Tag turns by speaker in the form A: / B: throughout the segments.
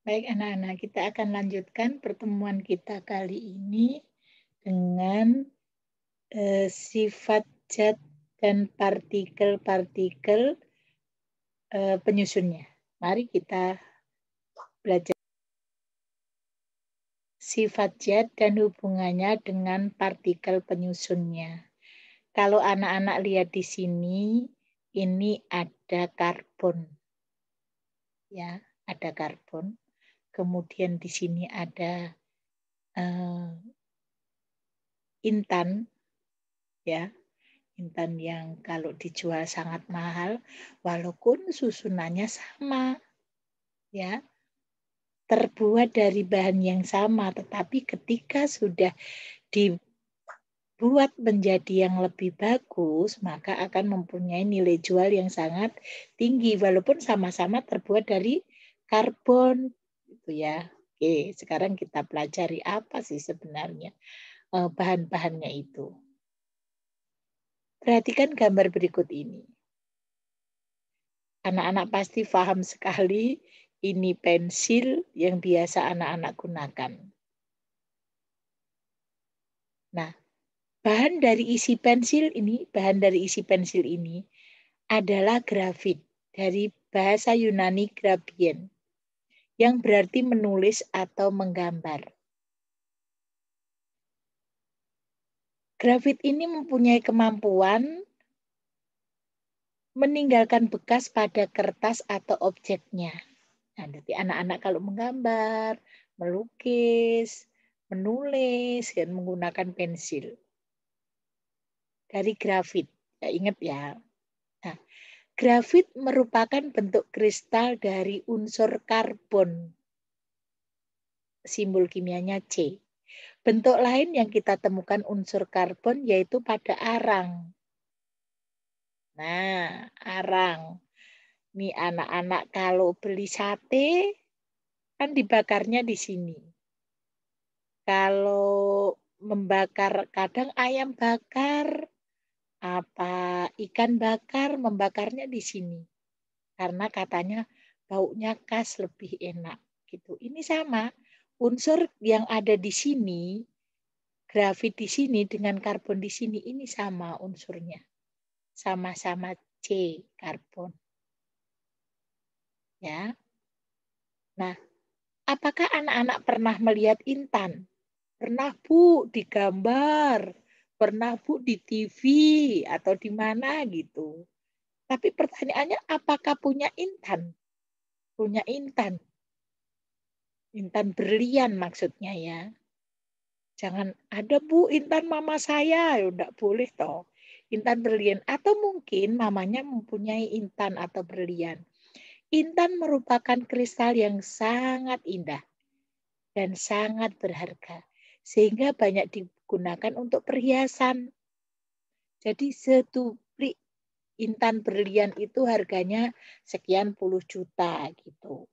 A: Baik anak-anak, kita akan lanjutkan pertemuan kita kali ini dengan sifat zat dan partikel-partikel penyusunnya. Mari kita belajar sifat zat dan hubungannya dengan partikel penyusunnya. Kalau anak-anak lihat di sini, ini ada karbon, ya, ada karbon. Kemudian di sini ada intan, ya. Intan yang kalau dijual sangat mahal, walaupun susunannya sama, ya, terbuat dari bahan yang sama, tetapi ketika sudah dibuat menjadi yang lebih bagus, maka akan mempunyai nilai jual yang sangat tinggi, walaupun sama-sama terbuat dari karbon, gitu ya. Oke, sekarang kita pelajari apa sih sebenarnya bahan-bahannya itu. Perhatikan gambar berikut ini. Anak-anak pasti paham sekali, ini pensil yang biasa anak-anak gunakan. Nah, bahan dari isi pensil ini adalah grafit dari bahasa Yunani grapien, yang berarti menulis atau menggambar. Grafit ini mempunyai kemampuan meninggalkan bekas pada kertas atau objeknya. Nah, nanti anak-anak kalau menggambar, melukis, menulis, dan menggunakan pensil dari grafit. Ya, ingat ya. Nah, grafit merupakan bentuk kristal dari unsur karbon. Simbol kimianya C. Bentuk lain yang kita temukan unsur karbon yaitu pada arang. Nah, arang. Nih anak-anak kalau beli sate, kan dibakarnya di sini. Kalau membakar, kadang ayam bakar, apa ikan bakar, membakarnya di sini. Karena katanya baunya khas lebih enak gitu. Ini sama, unsur yang ada di sini, grafit di sini dengan karbon di sini, ini sama unsurnya. Sama-sama C, karbon. Ya. Nah, apakah anak-anak pernah melihat intan? Pernah Bu, digambar. Pernah Bu, di TV atau di mana gitu. Tapi pertanyaannya apakah punya intan? Punya intan. Intan berlian maksudnya ya. Jangan ada Bu, intan mama saya. Ya enggak boleh toh. Intan berlian. Atau mungkin mamanya mempunyai intan atau berlian. Intan merupakan kristal yang sangat indah dan sangat berharga. Sehingga banyak digunakan untuk perhiasan. Jadi setuplik intan berlian itu harganya sekian puluh juta gitu.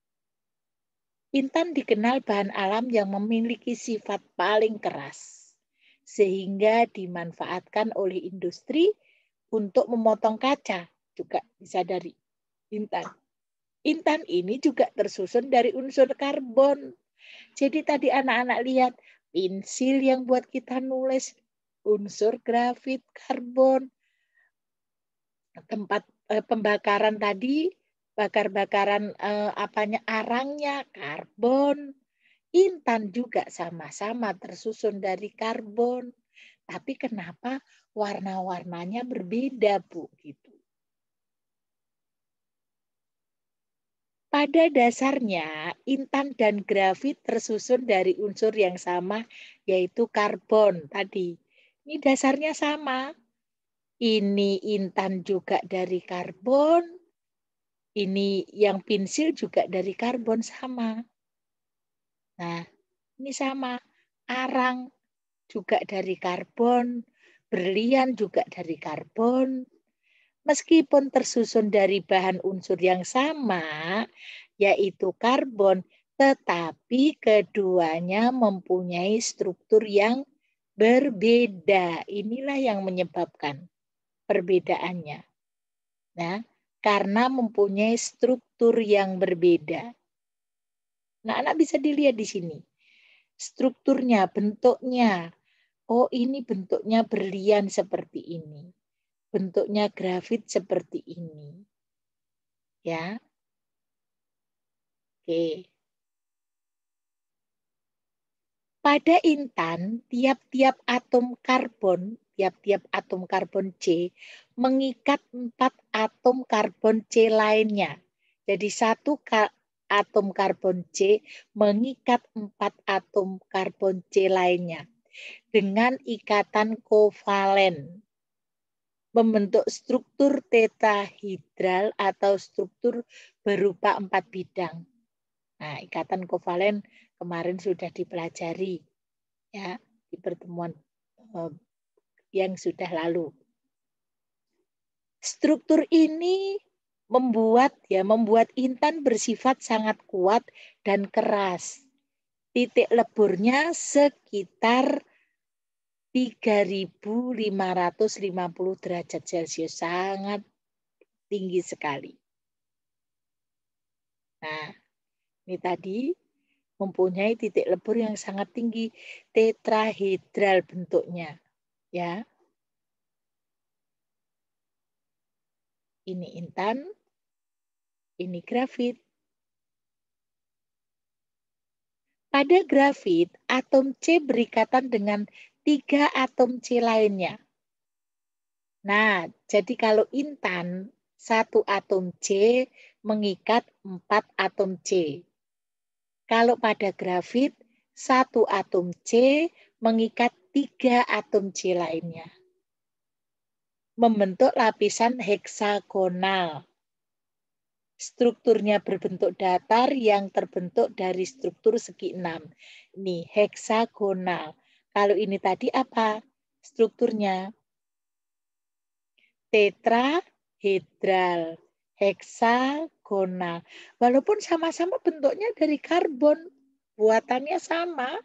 A: Intan dikenal bahan alam yang memiliki sifat paling keras, sehingga dimanfaatkan oleh industri untuk memotong kaca, juga bisa dari intan. Intan ini juga tersusun dari unsur karbon. Jadi tadi anak-anak lihat, pensil yang buat kita nulis, unsur grafit, karbon. Tempat pembakaran tadi, bakar-bakaran arangnya, karbon. Intan juga sama-sama tersusun dari karbon. Tapi kenapa warna-warnanya berbeda, Bu? Gitu. Pada dasarnya, intan dan grafit tersusun dari unsur yang sama, yaitu karbon tadi. Ini dasarnya sama. Ini intan juga dari karbon, ini yang pensil juga dari karbon sama. Nah, ini sama. Arang juga dari karbon, berlian juga dari karbon. Meskipun tersusun dari bahan unsur yang sama, yaitu karbon, tetapi keduanya mempunyai struktur yang berbeda. Inilah yang menyebabkan perbedaannya. Nah, karena mempunyai struktur yang berbeda. Nah, anak bisa dilihat di sini. Strukturnya, bentuknya. Oh, ini bentuknya berlian seperti ini. Bentuknya grafit seperti ini. Ya, oke. Pada intan, tiap-tiap atom karbon C mengikat 4 atom karbon C lainnya. Jadi satu atom karbon C mengikat 4 atom karbon C lainnya dengan ikatan kovalen, membentuk struktur tetrahedral atau struktur berupa 4 bidang. Nah, ikatan kovalen kemarin sudah dipelajari ya di pertemuan yang sudah lalu. Struktur ini membuat intan bersifat sangat kuat dan keras. Titik leburnya sekitar 3.550 derajat Celcius, sangat tinggi sekali. Nah, ini tadi mempunyai titik lebur yang sangat tinggi, tetrahedral bentuknya, ya. Ini intan, ini grafit. Pada grafit, atom C berikatan dengan 3 atom C lainnya. Nah, jadi kalau intan, 1 atom C mengikat 4 atom C. Kalau pada grafit, 1 atom C mengikat 3 atom C lainnya. Membentuk lapisan heksagonal. Strukturnya berbentuk datar yang terbentuk dari struktur segi 6. Ini heksagonal. Kalau ini tadi apa strukturnya? Tetrahedral, heksagonal. Walaupun sama-sama bentuknya dari karbon, buatannya sama,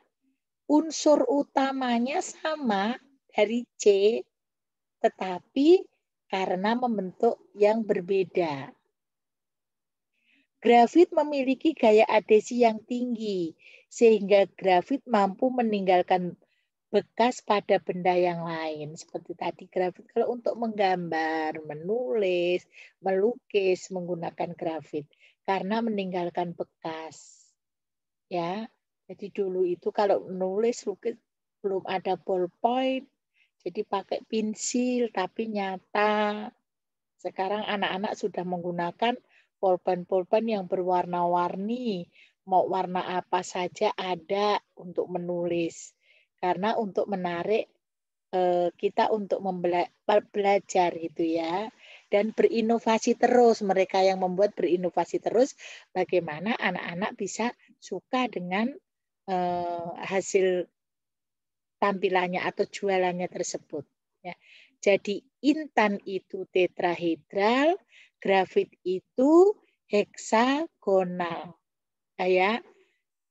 A: unsur utamanya sama dari C, tetapi karena membentuk yang berbeda. Grafit memiliki gaya adhesi yang tinggi, sehingga grafit mampu meninggalkan bekas pada benda yang lain. Seperti tadi grafit kalau untuk menggambar, menulis, melukis menggunakan grafit karena meninggalkan bekas. Ya. Jadi dulu itu kalau menulis lukis belum ada ballpoint, jadi pakai pensil tapi nyata. Sekarang anak-anak sudah menggunakan pulpen-pulpen yang berwarna-warni, mau warna apa saja ada untuk menulis. Karena untuk menarik kita untuk belajar gitu ya. Dan berinovasi terus, mereka yang membuat berinovasi terus bagaimana anak-anak bisa suka dengan hasil tampilannya atau jualannya tersebut. Ya. Jadi intan itu tetrahedral, grafit itu heksagonal. Ya,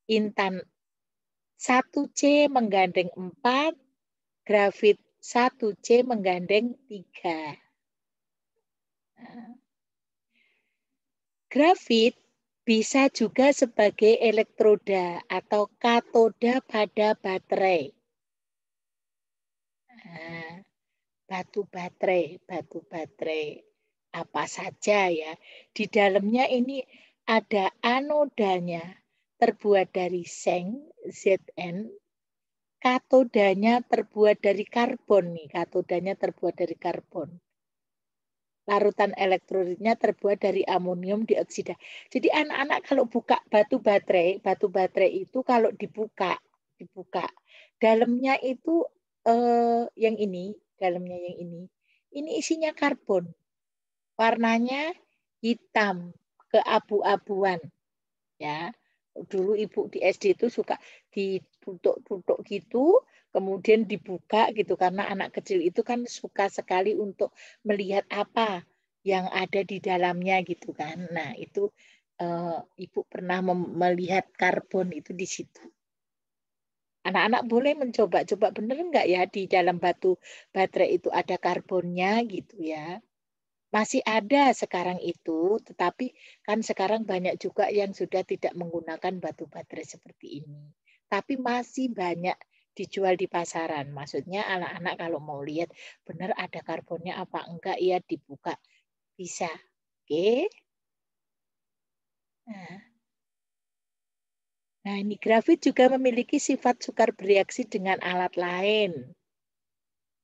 A: intan 1C menggandeng 4, grafit 1C menggandeng 3. Nah, grafit bisa juga sebagai elektroda atau katoda pada baterai. Nah, batu baterai apa saja ya. Di dalamnya ini ada anodanya terbuat dari seng Zn, katodanya terbuat dari karbon nih, katodanya terbuat dari karbon. Larutan elektrolitnya terbuat dari amonium dioksida. Jadi anak-anak kalau buka batu baterai itu kalau dibuka, dalamnya itu yang ini, dalamnya yang ini isinya karbon. Warnanya hitam, keabu-abuan. Ya. Dulu ibu di SD itu suka ditutuk-tutuk gitu, kemudian dibuka gitu karena anak kecil itu kan suka sekali untuk melihat apa yang ada di dalamnya gitu kan. Nah, itu ibu pernah melihat karbon itu di situ. Anak-anak boleh mencoba, coba bener enggak ya di dalam batu baterai itu ada karbonnya gitu ya. Masih ada sekarang itu, tetapi kan sekarang banyak juga yang sudah tidak menggunakan batu baterai seperti ini. Tapi masih banyak dijual di pasaran. Maksudnya anak-anak kalau mau lihat benar ada karbonnya apa enggak ya dibuka bisa. Oke. Nah, nah ini grafit juga memiliki sifat sukar bereaksi dengan alat lain.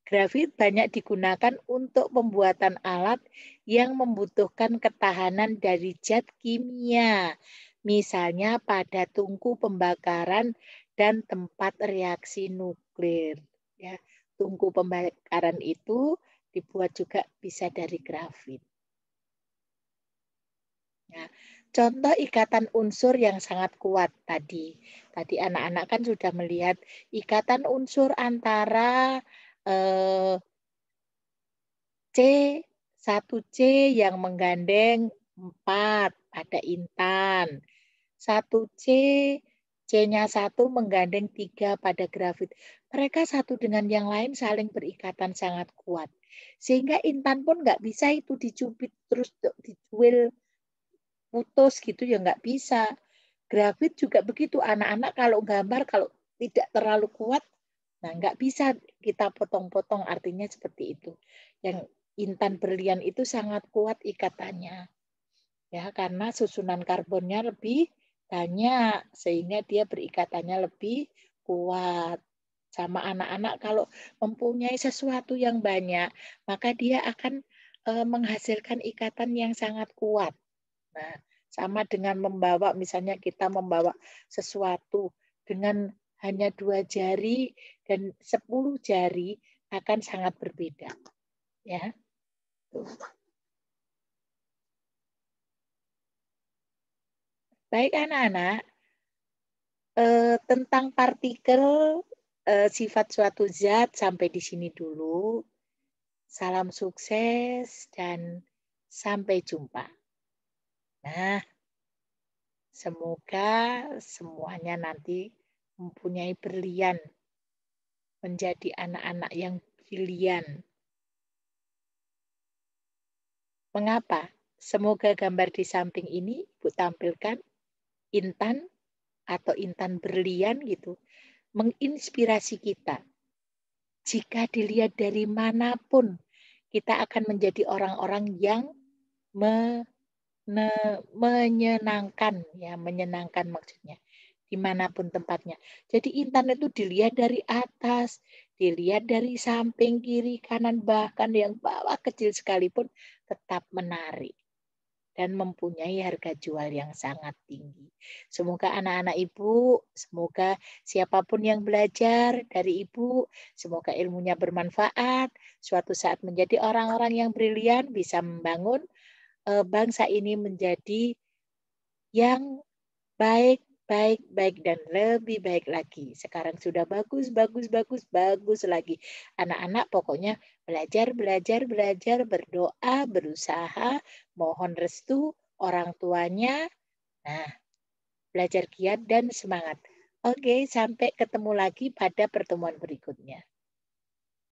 A: Grafit banyak digunakan untuk pembuatan alat yang membutuhkan ketahanan dari zat kimia, misalnya pada tungku pembakaran dan tempat reaksi nuklir. Ya, tungku pembakaran itu dibuat juga bisa dari grafit. Ya, contoh ikatan unsur yang sangat kuat tadi. Tadi anak-anak kan sudah melihat ikatan unsur antara eh, C, satu C yang menggandeng 4 pada intan. Satu C, C-nya satu menggandeng 3 pada grafit. Mereka satu dengan yang lain saling berikatan sangat kuat. Sehingga intan pun nggak bisa itu dicubit terus dicuil putus gitu ya nggak bisa. Grafit juga begitu. Anak-anak kalau gambar kalau tidak terlalu kuat, nah nggak bisa kita potong-potong. Artinya seperti itu. Yang intan berlian itu sangat kuat ikatannya. Ya, karena susunan karbonnya lebih banyak sehingga dia berikatannya lebih kuat. Sama anak-anak kalau mempunyai sesuatu yang banyak, maka dia akan menghasilkan ikatan yang sangat kuat. Nah, sama dengan membawa, misalnya kita membawa sesuatu dengan hanya 2 jari dan 10 jari akan sangat berbeda. Ya, tuh. Baik anak-anak, tentang partikel sifat suatu zat sampai di sini dulu. Salam sukses dan sampai jumpa. Nah, semoga semuanya nanti mempunyai berlian, menjadi anak-anak yang brilian. Mengapa? Semoga gambar di samping ini Ibu tampilkan intan atau intan berlian gitu, menginspirasi kita. Jika dilihat dari manapun, kita akan menjadi orang-orang yang me menyenangkan, ya, menyenangkan maksudnya, dimanapun tempatnya. Jadi intan itu dilihat dari atas, dilihat dari samping, kiri, kanan, bahkan yang bawah kecil sekalipun tetap menarik dan mempunyai harga jual yang sangat tinggi. Semoga anak-anak Ibu, semoga siapapun yang belajar dari Ibu, semoga ilmunya bermanfaat, suatu saat menjadi orang-orang yang brilian, bisa membangun bangsa ini menjadi yang baik, baik, baik, dan lebih baik lagi. Sekarang sudah bagus, bagus, bagus, bagus lagi. Anak-anak pokoknya belajar, belajar, belajar, berdoa, berusaha, mohon restu orang tuanya. Nah, belajar giat dan semangat. Oke, sampai ketemu lagi pada pertemuan berikutnya.